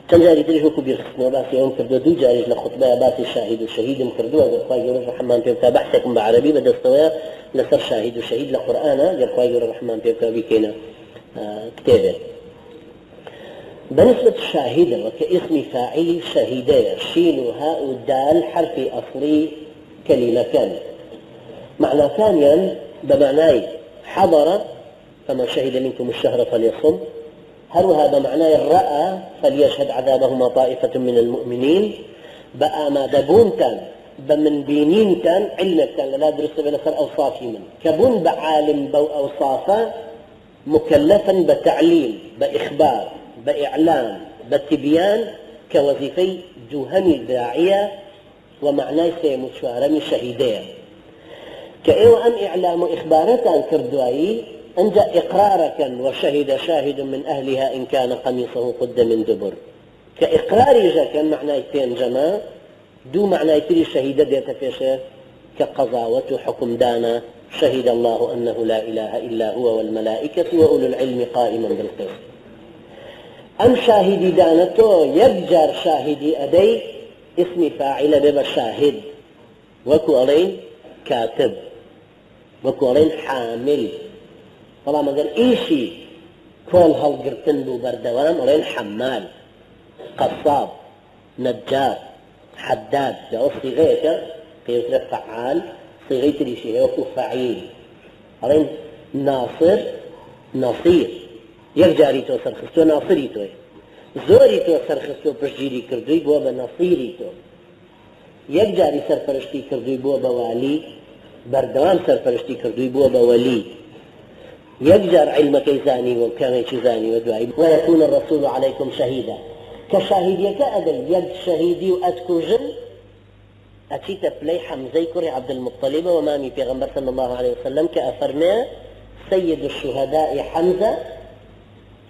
تنجاري تريش وكو بيرخصنا باسي يوم كردو دو جاري لخطبة باسي شاهد وشهيد مكردو أقل خواهي يقول الرحمن بيبتا بحثكم بعربي بدستويا لسر شاهد وشهيد لقرآن أقل خواهي يقول الرحمن بيبتا بيكينا كتابه. بالنسبة الشاهدة وكاسم فاعل شهيدية شين وهاء والدال حرف أصلي كلمة كاملة معنى ثانيا بمعنى حضر فمن شهد منكم الشهر فليصم هروها بمعنى رأى فليشهد عذابهما طائفة من المؤمنين بقى ما دبون كان بمن بينين كان علمك كان لا درس بلسر أوصافي من كبون بعالم بو أوصافه مكلفا بتعليم بإخبار بإعلام بالتبيان كوظيفي جوهني الداعية ومعناه سيمشوارني شهيدين كأيو أن إعلام إخبارة كردوائي أن جاء إقرارك وشهد شاهد من أهلها إن كان قميصه قد من دبر كإقرار جاك معناه تنجما دو معناه تري شهيدة ديت فيشه كقضاوة حكم دانا شهد الله أنه لا إله إلا هو والملائكة وأولو العلم قائما بالقسط أم شاهدي دانتو يبجر شاهدي أدي اسم فاعل ببا شاهد وكو علين كاتب وكو علين حامل طالما قال إيشي كل هالقرتن بو بردوام علين حمال قصاب نجار حداد جاء صيغيك في فعال صيغيت لي شيء وكو فعيل علين ناصر نصير يرجاري تو سرخستو ناصري تو زوري تو سرخستو پشگیری کردوی بو به نصیری تو يرجاري سرپرشتی کردوی بو به والی بردوام سرپرشتی کردوی بو به ولی يجر علمك زاني وكما زاني ودعي ويكون الرسول عليكم شهيدا كشاهديك أدل يد شهيدي وأتكوجن أتيت بلي حمزي كري عبد المطلب ومامي في غنبر صلى الله عليه وسلم كأفرنا سيد الشهداء حمزة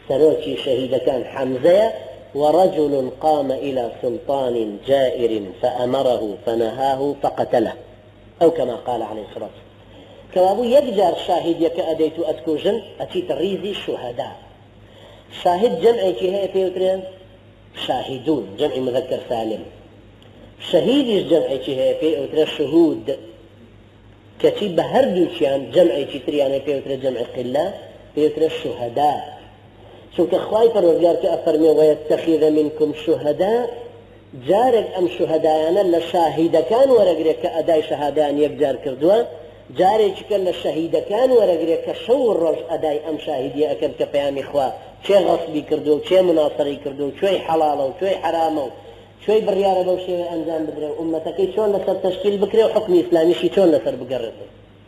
سروتي شهيد كان حمزة ورجل قام إلى سلطان جائر فأمره فنهاه فقتله أو كما قال عليه الصلاة والسلام كوابو يجر شاهد يكأديت أتكوجن أتيت الريزي الشهداء شاهد جمعي كي بيوترين شاهدون جمع مذكر سالم شهيد جمعي كي بيوترين شهود كتيب هردوشيان جمعي كي تريان بيوترين جمع قلة بيوترين الشهداء شو كخواي فرورجار كأفرمي ويتخذ منكم شهداء جارك أم شهداءنا لشاهد كان ورقريك كأداي شهادان يقدر كردوا جارك كان لشهيد كان ورقريك كشور رج أداي أم شاهدية أكد كبيامي خوا شي غصبي كردو شي مناصري كردو شوي حلاله وشوي حرامه شوي بريارة بوشي أنزام بدري أمتك شون لسر تشكيل بكري وحكم إسلامي شي شون لسر بقرر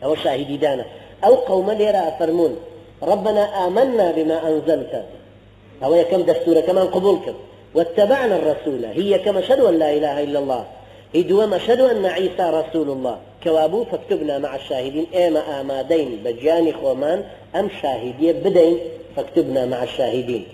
أو شاهدي دانا أو قوم ليرا فرمون ربنا آمنا بما أنزلت أو كم دستور كمان قبولكم واتبعنا الرسول هي كما شهدوا أن لا إله إلا الله هدوما شهدوا أن عيسى رسول الله كوابو فاكتبنا مع الشاهدين إما آمادين بجاني خومان أم شاهدية بدين فاكتبنا مع الشاهدين